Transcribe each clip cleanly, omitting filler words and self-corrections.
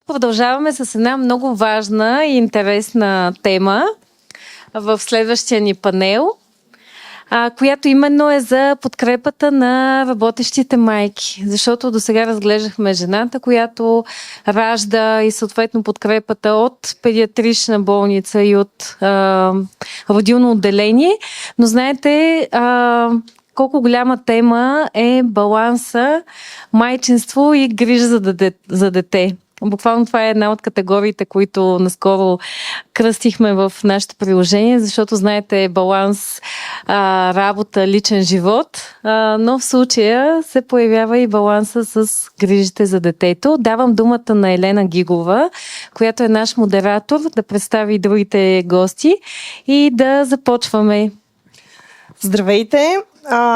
Продължаваме с една много важна и интересна тема в следващия ни панел, която именно е за подкрепата на работещите майки. Защото до сега разглеждахме жената, която ражда и съответно подкрепата от педиатрична болница и от родилно отделение. Но знаете, колко голяма тема е баланса майчинство и грижа за дете. Буквално това е една от категориите, които наскоро кръстихме в нашето приложение, защото знаете баланс работа, личен живот, но в случая се появява и баланса с грижите за детето. Давам думата на Елена Гигова, която е наш модератор, да представи другите гости и да започваме. Здравейте!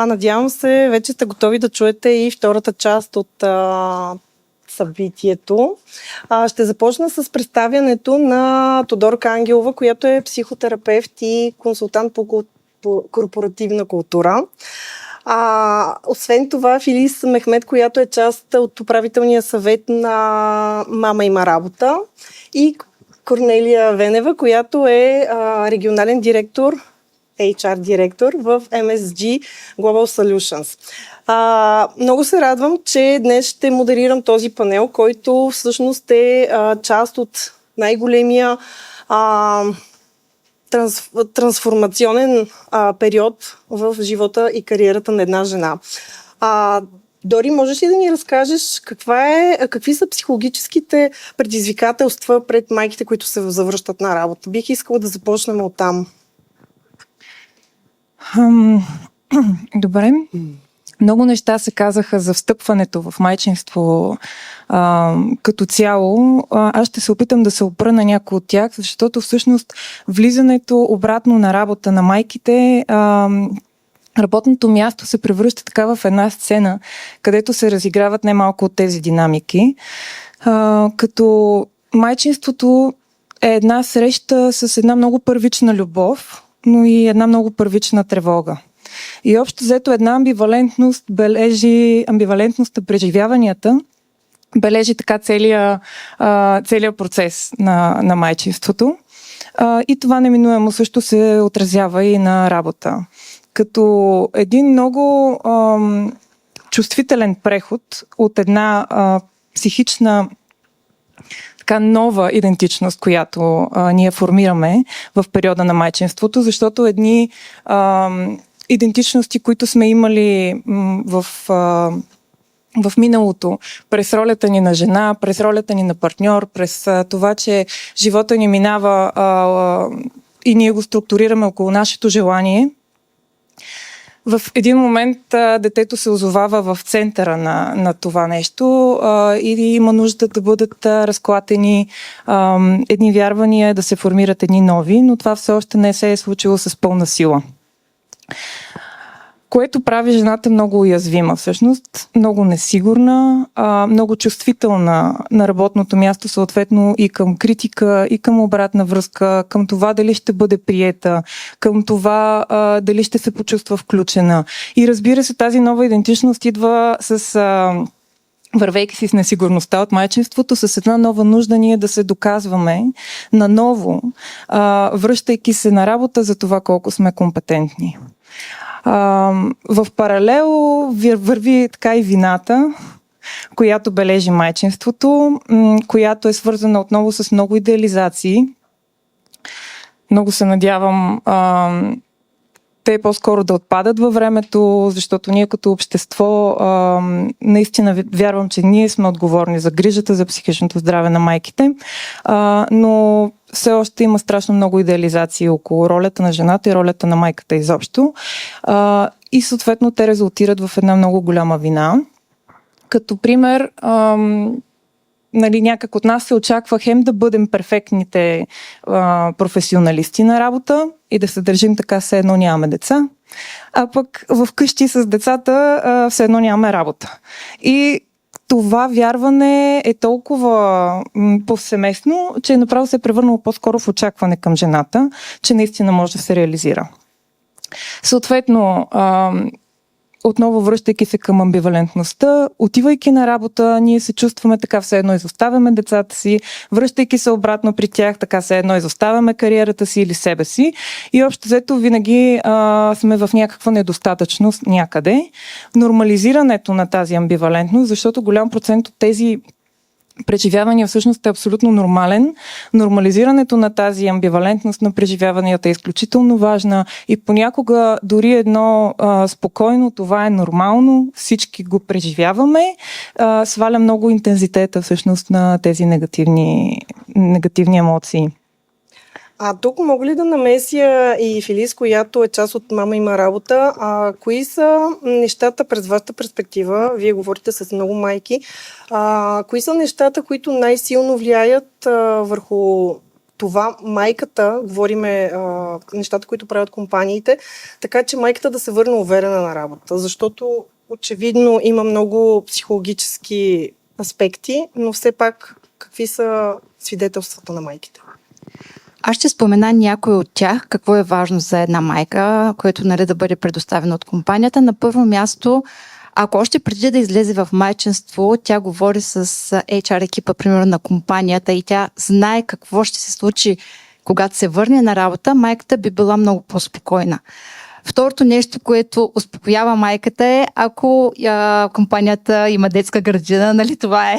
Надявам се, вече сте готови да чуете и втората част от събитието. Ще започна с представянето на Тодорка Ангелова, която е психотерапевт и консултант по корпоративна култура. Освен това, Филис Мехмед, която е част от управителния съвет на Мама има работа, и Корнелия Венева, която е регионален директор, HR директор в MSG Global Solutions. Много се радвам, че днес ще модерирам този панел, който всъщност е част от най-големия трансформационен период в живота и кариерата на една жена. Дори, можеш ли да ни разкажеш какви са психологическите предизвикателства пред майките, които се завръщат на работа? Бих искала да започнем оттам. Добре. Много неща се казаха за встъпването в майчинство като цяло. Аз ще се опитам да се опра на някои от тях, защото всъщност влизането обратно на работа на майките, работното място се превръща така в една сцена, където се разиграват немалко от тези динамики. Като майчинството е една среща с една много първична любов, но и една много първична тревога. И общо взето една амбивалентност на преживяванията бележи така целият процес на майчинството. И това неминуемо също се отразява и на работа. Като един много чувствителен преход от една психична така нова идентичност, която ние формираме в периода на майчинството, защото едни идентичности, които сме имали в миналото, през ролята ни на жена, през ролята ни на партньор, през това, че живота ни минава и ние го структурираме около нашето желание, в един момент детето се озовава в центъра на това нещо и има нужда да бъдат разклатени едни вярвания, да се формират едни нови, но това все още не се е случило с пълна сила. Което прави жената много уязвима всъщност, много несигурна, много чувствителна на работното място, съответно и към критика, и към обратна връзка, към това дали ще бъде приета, към това дали ще се почувства включена. И разбира се, тази нова идентичност идва вървейки си с несигурността от майчинството, с една нова нужда ние да се доказваме наново, връщайки се на работа за това колко сме компетентни. В паралел върви така и вината, която бележи майчинството, която е свързана отново с много идеализации. Много се надявам те по-скоро да отпадат във времето, защото ние като общество наистина вярвам, че ние сме отговорни за грижата за психичното здраве на майките, но все още има страшно много идеализации около ролята на жената и ролята на майката изобщо. И съответно те резултират в една много голяма вина. Като пример, някак от нас се очаква хем да бъдем перфектните професионалисти на работа и да се държим така, все едно нямаме деца, а пък вкъщи с децата все едно нямаме работа. И това вярване е толкова повсеместно, че направо се е превърнало по-скоро в очакване към жената, че наистина може да се реализира. Съответно, отново връщайки се към амбивалентността, отивайки на работа, ние се чувстваме така, все едно изоставяме децата си, връщайки се обратно при тях, така все едно изоставяме кариерата си или себе си и общо взето винаги сме в някаква недостатъчност някъде. Нормализирането на тази амбивалентност, защото голям процент от тези преживявания всъщност е абсолютно нормален. Нормализирането на тази амбивалентност на преживяванията е изключително важна и понякога дори едно спокойно, това е нормално, всички го преживяваме, сваля много интензитета всъщност на тези негативни емоции. Тук мога ли да намеся и Филис, която е част от Мама има работа, кои са нещата през вашата перспектива, вие говорите с много майки, кои са нещата, които най-силно влияят върху това майката, говориме нещата, които правят компаниите, така че майката да се върне уверена на работа, защото очевидно има много психологически аспекти, но все пак какви са свидетелствата на майките? Аз ще спомена някой от тях, какво е важно за една майка, което да бъде предоставено от компанията. На първо място, ако още преди да излезе в майчинство, тя говори с HR екипа, примерно на компанията и тя знае какво ще се случи, когато се върне на работа, майката би била много по-спокойна. Второто нещо, което успокоява майката е, ако компанията има детска градина, нали, това е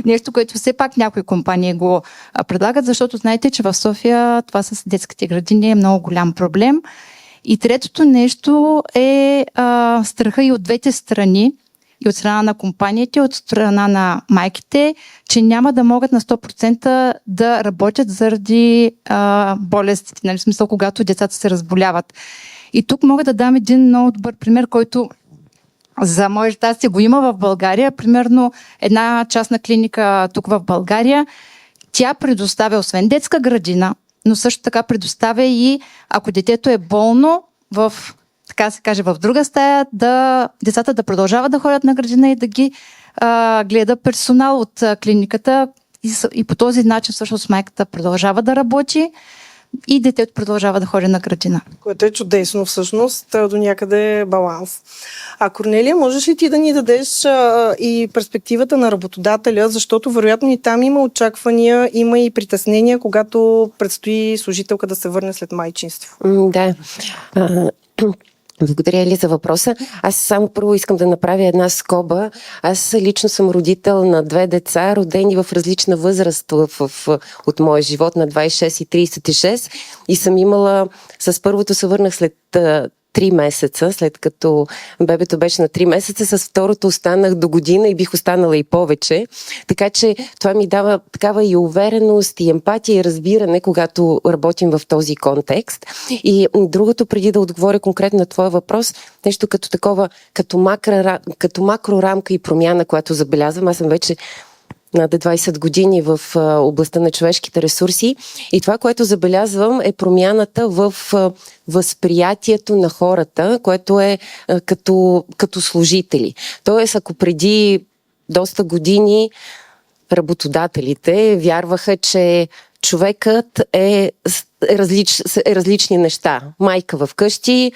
нещо, което все пак някои компании го предлагат, защото знаете, че в София това с детските градини е много голям проблем. И третото нещо е страха и от двете страни, и от страна на компаниите, и от страна на майките, че няма да могат на 100% да работят заради болестите, нали, в смисъл, когато децата се разболяват. И тук мога да дам един много добър пример, който за моя щастие го има в България. Примерно една частна клиника тук в България, тя предоставя освен детска градина, но също така предоставя и ако детето е болно така се каже, в друга стая, децата да продължават да ходят на градина и да ги гледа персонал от клиниката и по този начин всъщност майката продължава да работи и детето продължава да ходи на градина. Което е чудесно всъщност, до някъде баланс. Корнелия, можеш ли ти да ни дадеш и перспективата на работодателя, защото вероятно и там има очаквания, има и притеснения, когато предстои служителка да се върне след майчинство. Да. Благодаря ли за въпроса. Аз само първо искам да направя една скоба. Аз лично съм родител на 2 деца, родени в различна възраст от моя живот, на 26 и 36. И съм имала, с първото се върнах след 3 месеца, след като бебето беше на 3 месеца, с второто останах до година и бих останала и повече. Така че това ми дава такава и увереност, и емпатия, и разбиране, когато работим в този контекст. И другото, преди да отговоря конкретно на твоя въпрос, нещо като такова, като макрорамка и промяна, която забелязвам. Аз съм вече над 20 години в областта на човешките ресурси и това, което забелязвам, е промяната в възприятието на хората, което е като служители. Тоест, ако преди доста години работодателите вярваха, че човекът е различни неща. Майка вкъщи,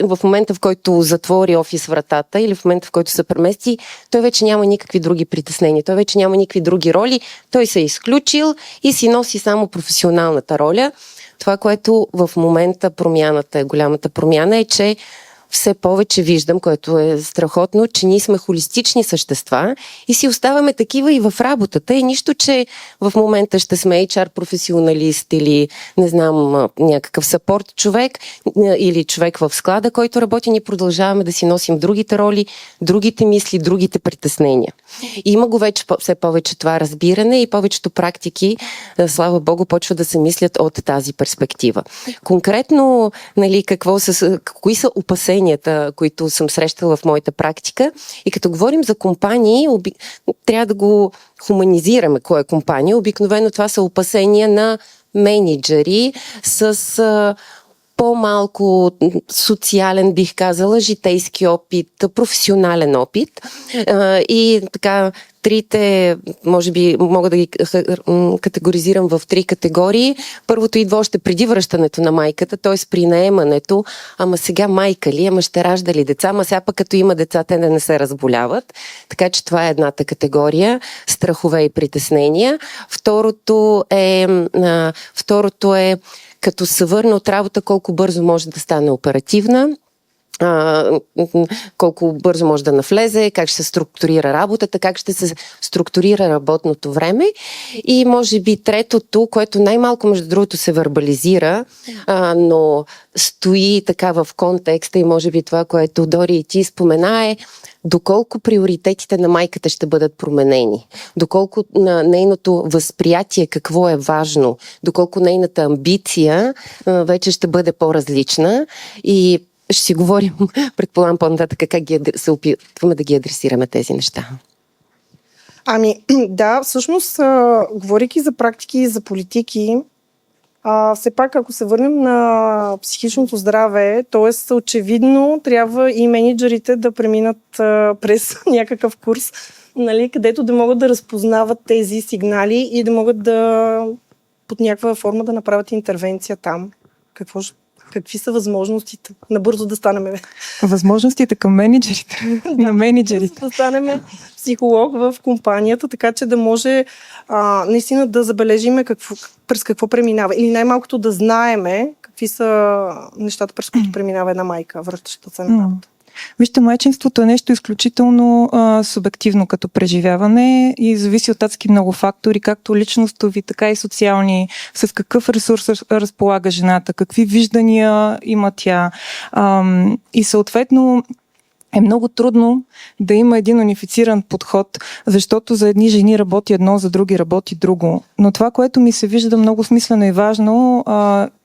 в момента, в който затвори офис вратата или в момента, в който се премести, той вече няма никакви други притеснения, той вече няма никакви други роли, той се е изключил и си носи само професионалната роля. Това, което в момента голямата промяна е, че все повече виждам, което е страхотно, че ние сме холистични същества и си оставаме такива и в работата. И нищо, че в момента ще сме HR професионалист или, не знам, някакъв съпорт човек или човек в склада, който работи, ние продължаваме да си носим другите роли, другите мисли, другите притеснения. И има го вече все повече това разбиране и повечето практики, слава Богу, почва да се мислят от тази перспектива. Конкретно, нали, кои са опасения, които съм срещала в моята практика. И като говорим за компании, трябва да го хуманизираме. Кой е компания? Обикновено това са опасения на мениджъри с по-малко социален, бих казала, житейски опит, професионален опит. И така, Трите, може би, мога да ги категоризирам в 3 категории. Първото идва още преди връщането на майката, т.е. при наемането. Ама сега майка ли, ама ще ражда ли деца, ама сега пък като има деца, те да не се разболяват. Така че това е едната категория. Страхове и притеснения. Второто е като се върне от работа, колко бързо може да стане оперативна, колко бързо може да навлезе, как ще се структурира работата, как ще се структурира работното време. И може би третото, което най-малко между другото се вербализира, но стои така в контекста и може би това, което Дори и ти спомена е доколко приоритетите на майката ще бъдат променени, доколко на нейното възприятие какво е важно, доколко нейната амбиция вече ще бъде по-различна и ще си говорим, предполагам по-нататък, как се опитваме да ги адресираме тези неща. Да, всъщност, говорейки за практики и за политики, все пак, ако се върнем на психичното здраве, т.е. очевидно трябва и мениджърите да преминат през някакъв курс, нали, където да могат да разпознават тези сигнали и да могат да под някаква форма да направят интервенция там. Какви са възможностите? Набързо да станем. Възможностите към менеджерите. На менеджерите. Да станем психолог в компанията, така че да може наистина да забележиме през какво преминава. Или най-малкото да знаеме какви са нещата, през които преминава една майка, връщаща се на работа. Вижте, майчинството е нещо изключително субективно като преживяване и зависи от адски много фактори, както личностови, така и социални, с какъв ресурс разполага жената, какви виждания има тя. И съответно е много трудно да има един унифициран подход, защото за едни жени работи едно, за други работи друго. Но това, което ми се вижда много смислено и важно,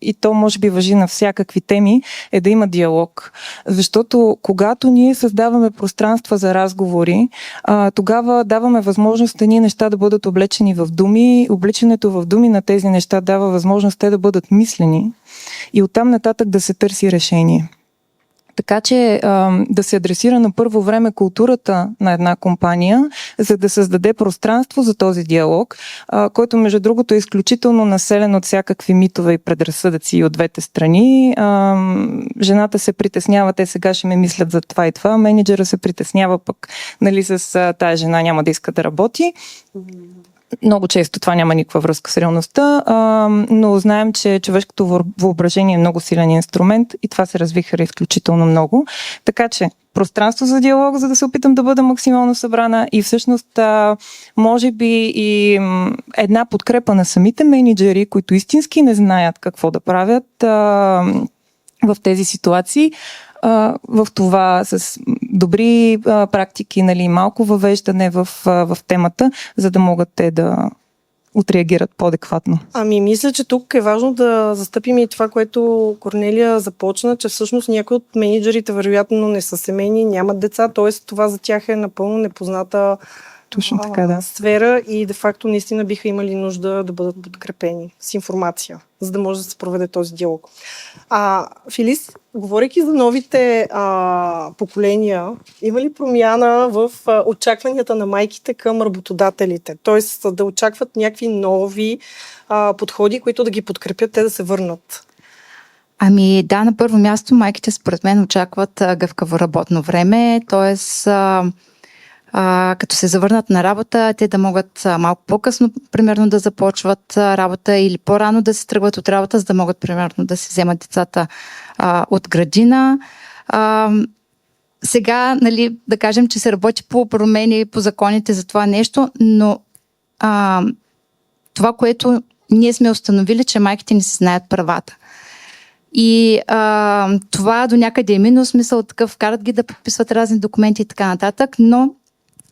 и то може би важи на всякакви теми, е да има диалог. Защото когато ние създаваме пространства за разговори, тогава даваме възможност едни неща да бъдат облечени в думи. Обличането в думи на тези неща дава възможност те да бъдат мислени и оттам нататък да се търси решение. Така че да се адресира на първо време културата на една компания, за да създаде пространство за този диалог, който между другото е изключително населен от всякакви митове и предразсъдъци от двете страни. Жената се притеснява, те сега ще ме мислят за това и това, менеджера се притеснява пък, нали, с тая жена няма да иска да работи. Много често това няма никаква връзка с реалността, но знаем, че човешкото въображение е много силен инструмент и това се развиха изключително много. Така че пространство за диалог, за да се опитам да бъда максимално събрана и всъщност може би и една подкрепа на самите менеджери, които истински не знаят какво да правят в тези ситуации, в това с добри практики, нали, малко въвеждане в темата, за да могат те да отреагират по-адекватно. Мисля, че тук е важно да застъпим и това, което Корнелия започна, че всъщност някои от менеджерите вероятно не са семейни, нямат деца, т.е. това за тях е напълно непозната точно така, да. сфера и де-факто наистина биха имали нужда да бъдат подкрепени с информация, за да може да се проведе този диалог. Филис, говорейки за новите поколения, има ли промяна в очакванията на майките към работодателите? Тоест да очакват някакви нови подходи, които да ги подкрепят те да се върнат? Да, на първо място майките според мен очакват гъвкаво работно време, т.е. като се завърнат на работа, те да могат малко по-късно, примерно, да започват работа или по-рано да се тръгват от работа, за да могат, примерно, да се вземат децата от градина. Сега, нали, да кажем, че се работи по промени, по законите за това нещо, но това, което ние сме установили, че майките не си знаят правата. И това до някъде е минус, смисъл такъв, карат ги да подписват разни документи и така нататък, но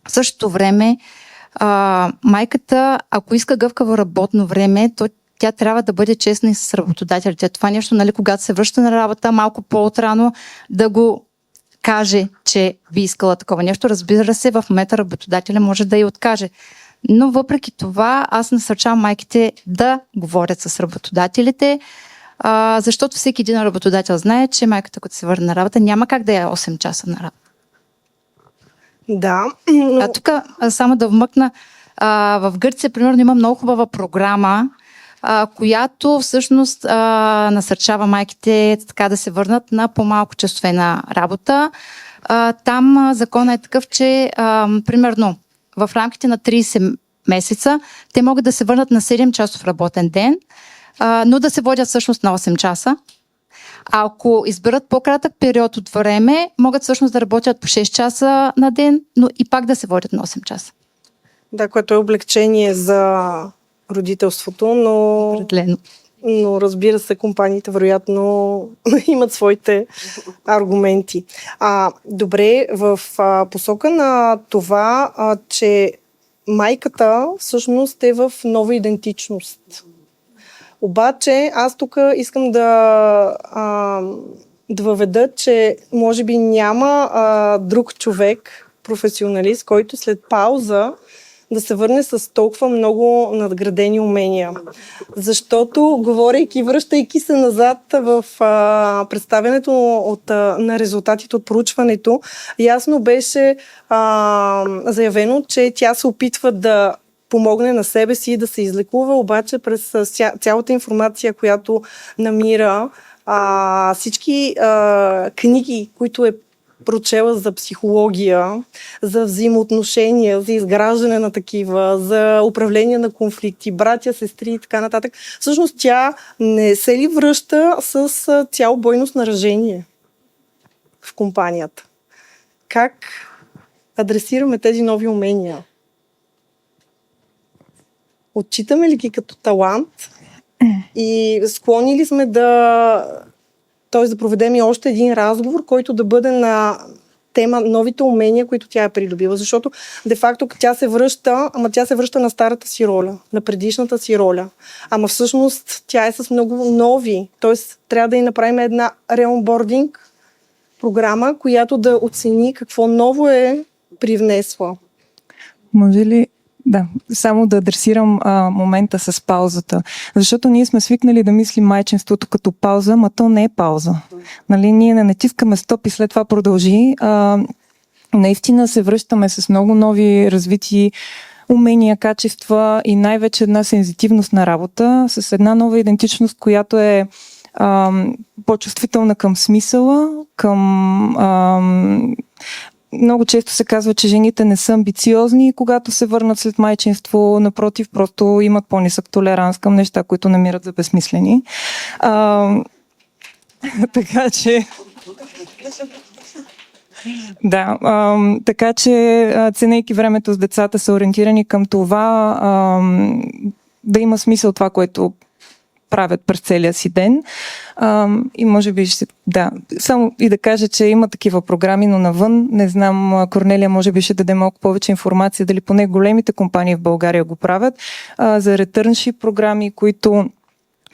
в същото време майката, ако иска гъвкаво работно време, то тя трябва да бъде честна и с работодателите. Това нещо, нали, когато се връща на работа, малко по-отрано да го каже, че би искала такова нещо. Разбира се, в момента работодателя може да й откаже. Но въпреки това, аз насърчавам майките да говорят с работодателите, защото всеки един работодател знае, че майката, като се върне на работа, няма как да е 8 часа на работа. Да, А тук само да вмъкна, в Гърция, примерно, има много хубава програма, която всъщност насърчава майките така да се върнат на по-малко часове на работа. Там законът е такъв, че примерно в рамките на 30 месеца те могат да се върнат на 7 часов работен ден, но да се водят всъщност на 8 часа. А ако изберат по-кратък период от време, могат всъщност да работят по 6 часа на ден, но и пак да се водят на 8 часа. да, което е облегчение за родителството, Определено. но разбира се, компаниите вероятно имат своите аргументи. Добре, в посока на това, че майката всъщност е в нова идентичност. Обаче аз тук искам да въведа, че може би няма друг човек, професионалист, който след пауза да се върне с толкова много надградени умения. Защото, говорейки, връщайки се назад в представянето на резултатите от проучването, ясно беше заявено, че тя се опитва да помогне на себе си да се излекува, обаче през цялата информация, която намира, всички книги, които е прочела за психология, за взаимоотношения, за изграждане на такива, за управление на конфликти, братя, сестри и така нататък. Всъщност тя не се ли връща с цяло бойно снаряжение в компанията? Как адресираме тези нови умения? Отчитаме ли ги като талант и склонни ли сме да проведем и още един разговор, който да бъде на тема новите умения, които тя е придобила. Защото, де-факто, тя се връща на старата си роля, на предишната си роля. Ама всъщност тя е с много нови. Тоест, трябва да й направим една реонбординг програма, която да оцени какво ново е привнесла. Може ли само да адресирам момента с паузата. Защото ние сме свикнали да мислим майчинството като пауза, ма то не е пауза. Нали, ние не натискаме стоп и след това продължи. Наистина се връщаме с много нови развити умения, качества и най-вече една сензитивност на работа, с една нова идентичност, която е по-чувствителна към смисъла, към... Много често се казва, че жените не са амбициозни, когато се върнат след майчинство, напротив, просто имат по-нисък толеранс към неща, които намират за безсмислени. Така че... Да, така че ценейки времето с децата са ориентирани към това да има смисъл това, което правят през целия си ден. И може би само и да кажа, че има такива програми, но навън, не знам, Корнелия може би ще даде малко повече информация, дали поне големите компании в България го правят, за ретърншип програми, които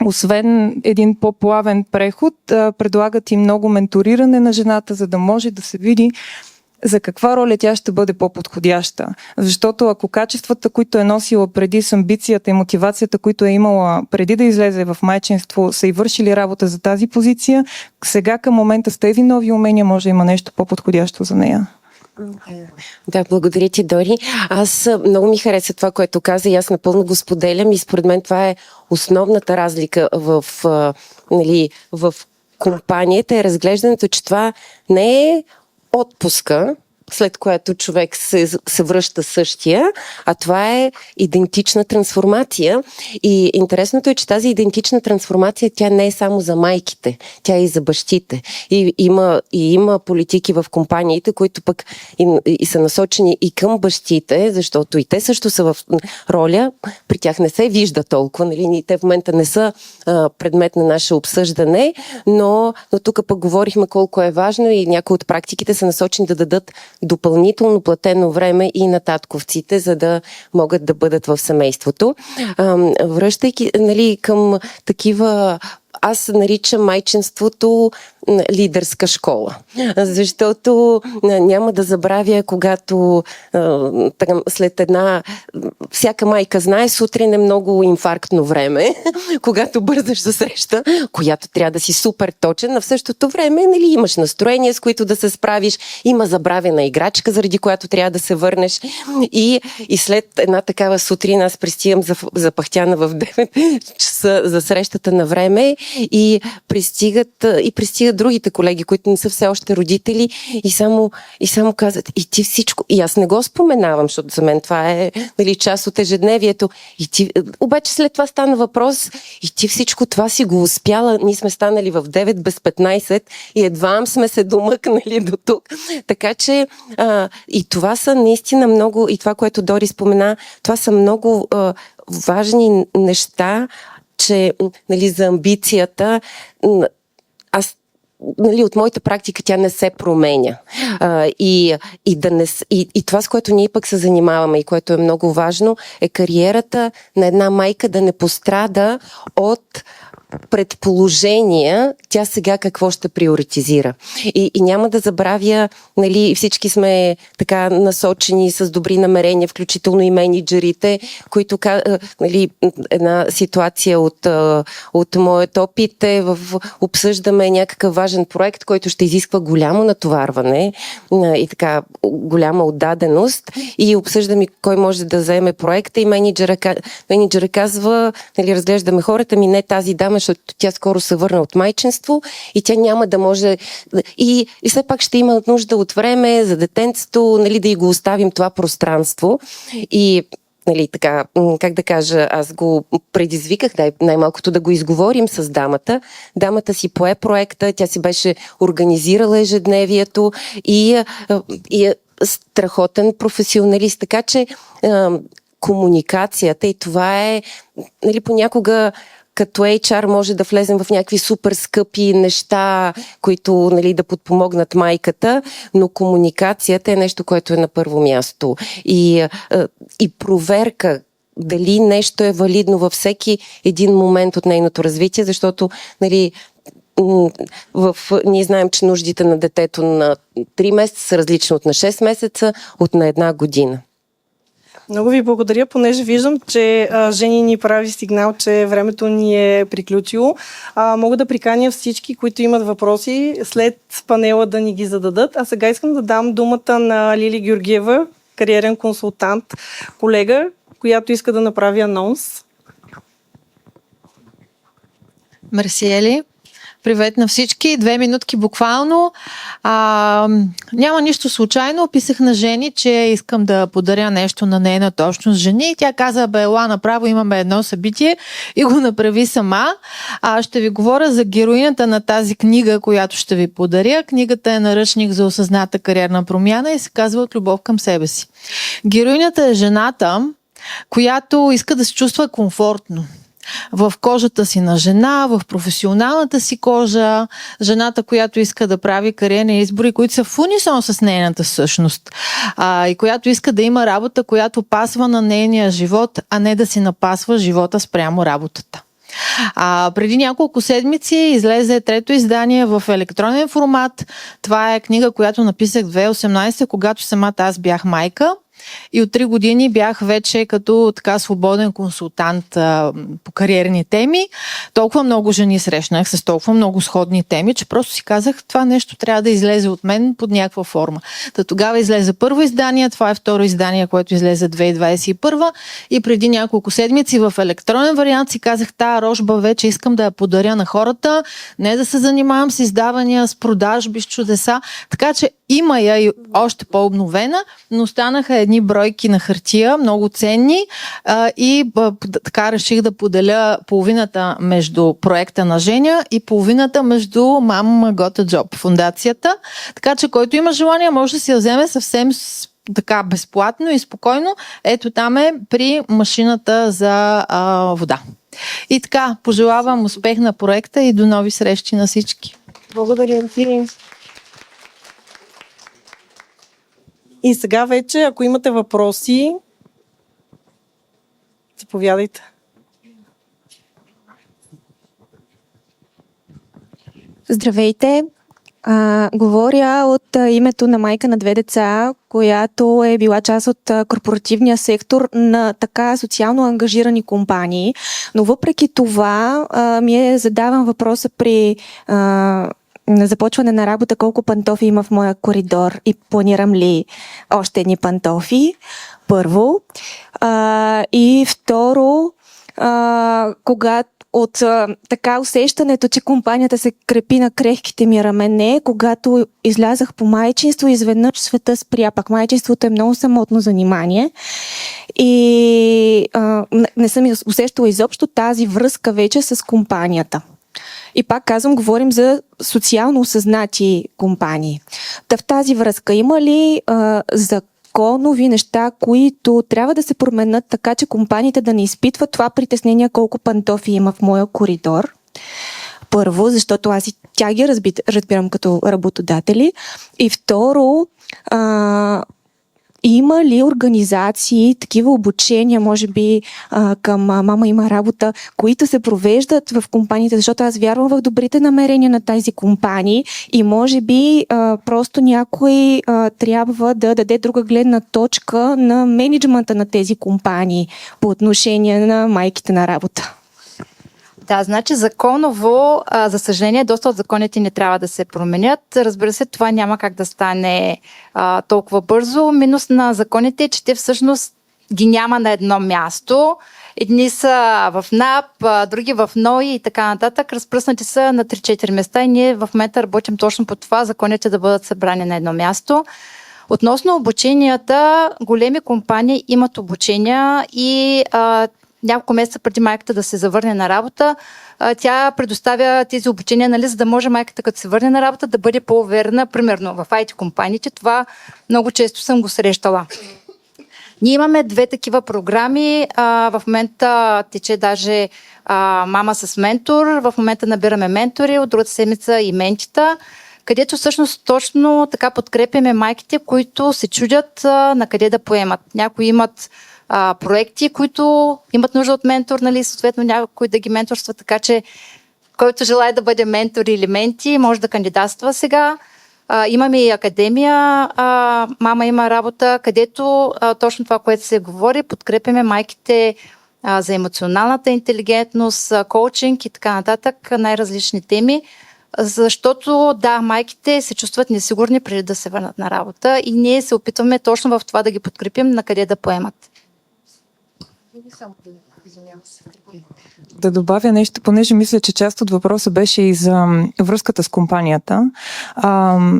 освен един по-плавен преход, предлагат и много менториране на жената, за да може да се види за каква роля тя ще бъде по-подходяща. Защото ако качествата, които е носила преди с амбицията и мотивацията, които е имала преди да излезе в майчинство, са и вършили работа за тази позиция, сега към момента с тези нови умения може да има нещо по-подходящо за нея. Да, благодаря ти, Дори. Аз много ми хареса това, което каза и аз напълно го споделям и според мен това е основната разлика в компанията, е разглеждането, че това не е отпуска, след което човек се връща същия, а това е идентична трансформация. И интересното е, че тази идентична трансформация, тя не е само за майките, тя е и за бащите. И има политики в компаниите, които пък и са насочени и към бащите, защото и те също са в роля, при тях не се вижда толкова, нали? Те в момента не са предмет на наше обсъждане, но тук пък говорихме колко е важно и някои от практиките са насочени да дадат допълнително платено време и на татковците, за да могат да бъдат в семейството. Връщайки към такива, аз наричам майчинството лидерска школа. Защото няма да забравя, когато след една всяка майка знае, сутрин е много инфарктно време, когато бързаш за среща, която трябва да си супер точен, а в същото време, нали, имаш настроение, с които да се справиш, има забравена играчка, заради която трябва да се върнеш и след една такава сутрин аз пристигам запахтяна в 9 часа за срещата на време и пристигат другите колеги, които не са все още родители и само казват, и ти всичко, и аз не го споменавам, защото за мен това е, нали, част от ежедневието. Обаче след това стана въпрос, и ти всичко това си го успяла, ние сме станали в 9 без 15 и едва сме се домъкнали до тук. Така че и това са наистина много, и това, което Дори спомена, това са много важни неща, че, нали, за амбицията, аз, нали, от моята практика тя не се променя. И това, с което ние пък се занимаваме и което е много важно, е кариерата на една майка да не пострада от предположения, тя сега какво ще приоритизира. И няма да забравя, нали, всички сме така насочени с добри намерения, включително и менеджерите, които, нали, една ситуация от моят опит е обсъждаме някакъв важен проект, който ще изисква голямо натоварване и така голяма отдаденост и обсъждаме кой може да вземе проекта и менеджера казва, нали, разглеждаме хората, ми не тази дама, защото тя скоро се върна от майчинство и тя няма да може и все пак ще има нужда от време за детенцето, нали, да й го оставим това пространство и, нали, така, как да кажа, аз го предизвиках най-малкото да го изговорим с дамата. Дамата си пое проекта, тя си беше организирала ежедневието и е страхотен професионалист, така че комуникацията и това е, нали, понякога като HR може да влезем в някакви супер скъпи неща, които, нали, да подпомогнат майката, но комуникацията е нещо, което е на първо място. И проверка дали нещо е валидно във всеки един момент от нейното развитие, защото, нали, ние знаем, че нуждите на детето на 3 месеца са различни от на 6 месеца, от на 1 година. Много ви благодаря, понеже виждам, че Жени ни прави сигнал, че времето ни е приключило. Мога да приканя всички, които имат въпроси, след панела да ни ги зададат. А сега искам да дам думата на Лили Георгиева, кариерен консултант, колега, която иска да направи анонс. Мерси, Ели. Привет на всички. 2 минутки буквално. Няма нищо случайно. Описах на Жени, че искам да подаря нещо на нейната общност жени. Тя каза, ела направо, имаме едно събитие и го направи сама. Ще ви говоря за героинята на тази книга, която ще ви подаря. Книгата е наръчник за осъзната кариерна промяна и се казва От любов към себе си. Героинята е жената, която иска да се чувства комфортно в кожата си на жена, в професионалната си кожа, жената, която иска да прави кариерни избори, които са в унисон с нейната същност и която иска да има работа, която пасва на нейния живот, а не да си напасва живота спрямо работата. Преди няколко седмици излезе 3-то издание в електронен формат. Това е книга, която написах 2018, когато самата аз бях майка. И от 3 години бях вече като така свободен консултант по кариерни теми. Толкова много жени срещнах с толкова много сходни теми, че просто си казах, това нещо трябва да излезе от мен под някаква форма. Тогава излезе първо издание, това е второ издание, което излезе 2021 и преди няколко седмици в електронен вариант си казах, тая рожба вече искам да я подаря на хората, не да се занимавам с издавания, с продажби, с чудеса. Така че има я и още по-обновена, но останаха едни бройки на хартия, много ценни и така реших да поделя половината между проекта на Женя и половината между Mom Got a Job фундацията. Така че който има желание може да си я вземе съвсем така безплатно и спокойно. Ето там е при машината за вода. И така, пожелавам успех на проекта и до нови срещи на всички. Благодаря ти. И сега вече, ако имате въпроси, заповядайте. Здравейте! Говоря от името на майка на 2 деца, която е била част от корпоративния сектор на така социално ангажирани компании. Но въпреки това ми задавам въпроса при на започване на работа колко пантофи има в моя коридор и планирам ли още едни пантофи, първо. И второ, когато от така усещането, че компанията се крепи на крехките ми рамене, когато излязах по майчинство, изведнъж света спря. Пак майчинството е много самотно занимание и не съм усещала изобщо тази връзка вече с компанията. И пак казвам, говорим за социално осъзнати компании. Та в тази връзка има ли законови неща, които трябва да се променят така, че компаниите да не изпитват това притеснение колко пантофи има в моя коридор? Първо, защото аз и тя ги разбирам като работодатели. И второ, има ли организации, такива обучения, може би към Мама има работа, които се провеждат в компаниите, защото аз вярвам в добрите намерения на тези компании и може би просто някой трябва да даде друга гледна точка на мениджмънта на тези компании по отношение на майките на работа. Да, значи законово, за съжаление, доста от законите не трябва да се променят. Разбира се, това няма как да стане толкова бързо. Минус на законите е, че те всъщност ги няма на едно място. Едни са в НАП, други в НОИ и така нататък. Разпръснати са на 3-4 места и ние в момента работим точно по това, законите да бъдат събрани на едно място. Относно обученията, големи компании имат обучения и няколко месеца преди майката да се завърне на работа, тя предоставя тези обучения, нали, за да може майката, като се върне на работа, да бъде по-уверена. Примерно в IT компаниите това много често съм го срещала. Ние имаме 2 такива програми. В момента тече даже Мама с ментор. В момента набираме ментори, от другата седмица и ментита, където всъщност точно така подкрепяме майките, които се чудят на къде да поемат. Някои имат проекти, които имат нужда от ментор, нали, съответно някой да ги менторства, така че който желая да бъде ментор или менти, може да кандидатства сега. Имаме и академия, Мама има работа, където точно това, което се говори, подкрепяме майките за емоционалната интелигентност, коучинг и така нататък, най-различни теми, защото да, майките се чувстват несигурни преди да се върнат на работа и ние се опитваме точно в това да ги подкрепим на къде да поемат. Да добавя нещо, понеже мисля, че част от въпроса беше и за връзката с компанията.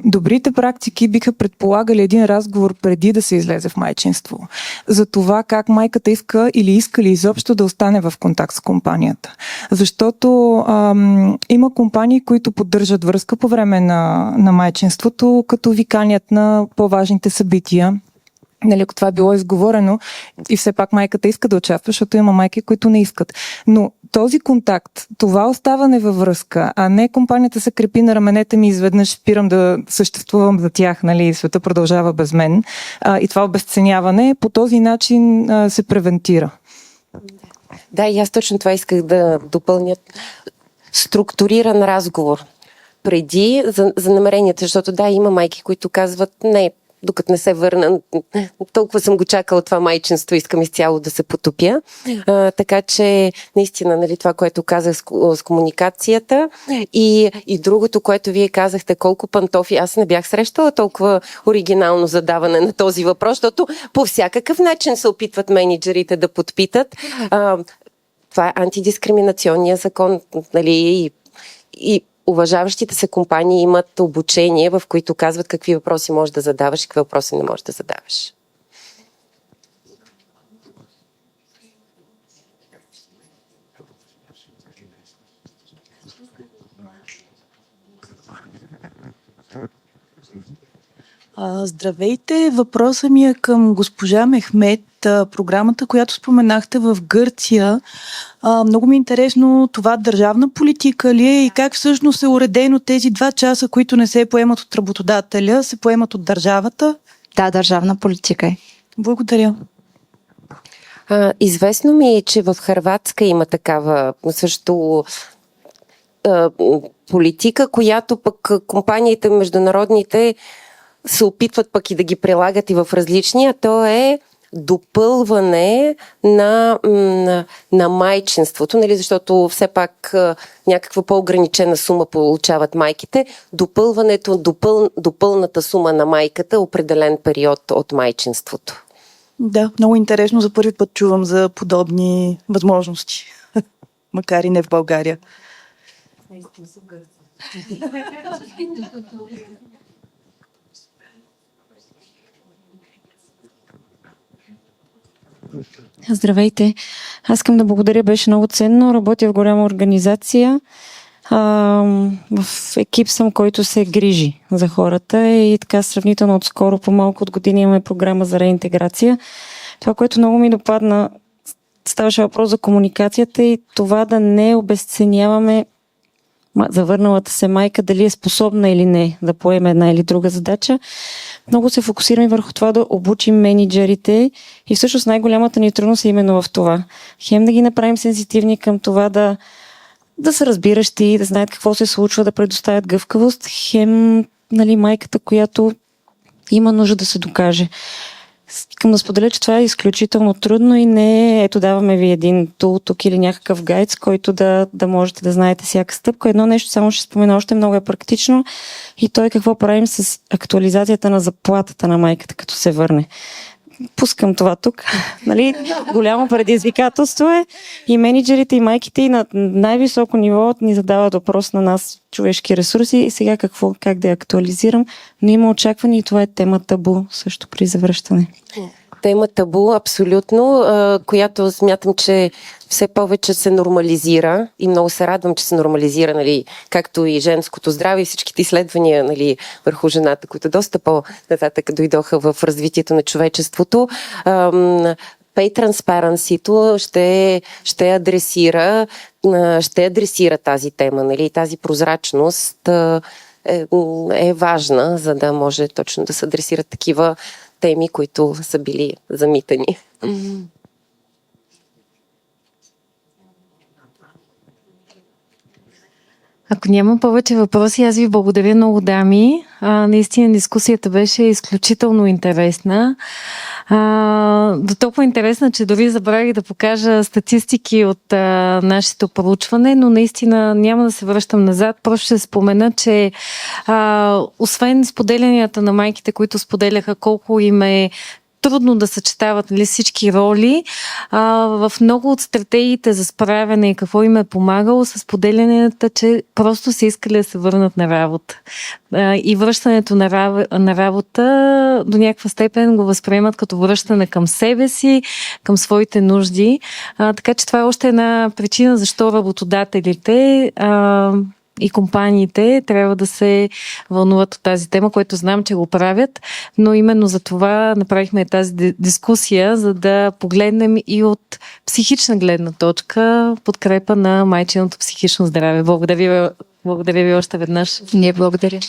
Добрите практики биха предполагали един разговор преди да се излезе в майчинство. За това как майката иска или иска ли изобщо да остане в контакт с компанията. Защото има компании, които поддържат връзка по време на майчинството, като ви канят на по-важните събития. Нали, ако това е било изговорено и все пак майката иска да участва, защото има майки, които не искат. Но този контакт, това оставане във връзка, а не компанията се крепи на раменете ми и изведнъж спирам да съществувам за тях, нали, и света продължава без мен. И това обезценяване по този начин се превентира. Да, и аз точно това исках да допълня. Структуриран разговор преди за намеренията, защото да, има майки, които казват не, докато не се върна, толкова съм го чакала това майчинство, искам изцяло да се потопя. Така че, наистина, нали, това, което казах с комуникацията и другото, което вие казахте, колко пантофи, аз не бях срещала толкова оригинално задаване на този въпрос, защото по всякакъв начин се опитват мениджърите да подпитат. Това е антидискриминационния закон, нали, и уважаващите се компании имат обучение, в които казват какви въпроси можеш да задаваш и какви въпроси не можеш да задаваш. Здравейте! Въпросът ми е към госпожа Мехмет. Програмата, която споменахте в Гърция. Много ми е интересно това държавна политика ли е и как всъщност е уредено тези 2 часа, които не се поемат от работодателя, се поемат от държавата? Да, държавна политика е. Благодаря. Известно ми е, че в Хърватска има такава също политика, която пък компаниите международните се опитват пък и да ги прилагат и в различни, а то е допълване на майчинството, нали, защото все пак някаква по-ограничена сума получават майките. Допълването до пълната сума на майката определен период от майчинството. Да, много интересно. За първи път чувам за подобни възможности. Макар и не в България. Здравейте! Аз искам да благодаря, беше много ценно. Работя в голяма организация. В екип съм, който се грижи за хората и така сравнително отскоро, по-малко от години имаме програма за реинтеграция. Това, което много ми допадна, ставаше въпрос за комуникацията и това да не обезценяваме завърналата се майка, дали е способна или не да поеме една или друга задача. Много се фокусираме върху това да обучим менеджерите и всъщност най-голямата ни трудност е именно в това. Хем да ги направим сензитивни към това да са разбиращи, да знаят какво се случва, да предоставят гъвкавост. Хем, нали, майката, която има нужда да се докаже. Искам да споделя, че това е изключително трудно и не ето даваме ви един тул тук или някакъв гайд, с който да можете да знаете всяка стъпка. Едно нещо само ще спомена, още много е практично и то е какво правим с актуализацията на заплатата на майката, като се върне. Пускам това тук. Нали? Голямо предизвикателство е и менеджерите, и майките, и на най-високо ниво ни задават въпрос на нас, човешки ресурси, и сега как да я актуализирам, но има очакване и това е тема табу също при завръщане. Тема табу, абсолютно, която смятам, че все повече се нормализира и много се радвам, че се нормализира, нали, както и женското здраве и всичките изследвания, нали, върху жената, които доста по-нататък дойдоха в развитието на човечеството. Pay Transparency-то ще адресира тази тема, нали, тази прозрачност е важна, за да може точно да се адресират такива теми, които са били замитани. Ако няма повече въпроси, аз ви благодаря много, дами. Наистина дискусията беше изключително интересна. До толкова интересна, че дори забравих да покажа статистики от нашето проучване, но наистина няма да се връщам назад. Просто ще спомена, че освен споделянията на майките, които споделяха колко им е трудно да съчетават, нали, всички роли. В много от стратегиите за справяне и какво им е помагало с поделянето, че просто се искали да се върнат на работа. И връщането на работа до някаква степен го възприемат като връщане към себе си, към своите нужди. Така че това е още една причина защо работодателите и компаниите трябва да се вълнуват от тази тема, което знам, че го правят, но именно за това направихме тази дискусия, за да погледнем и от психична гледна точка подкрепа на майчиното психично здраве. Благодаря ви още веднъж. Ние благодаря.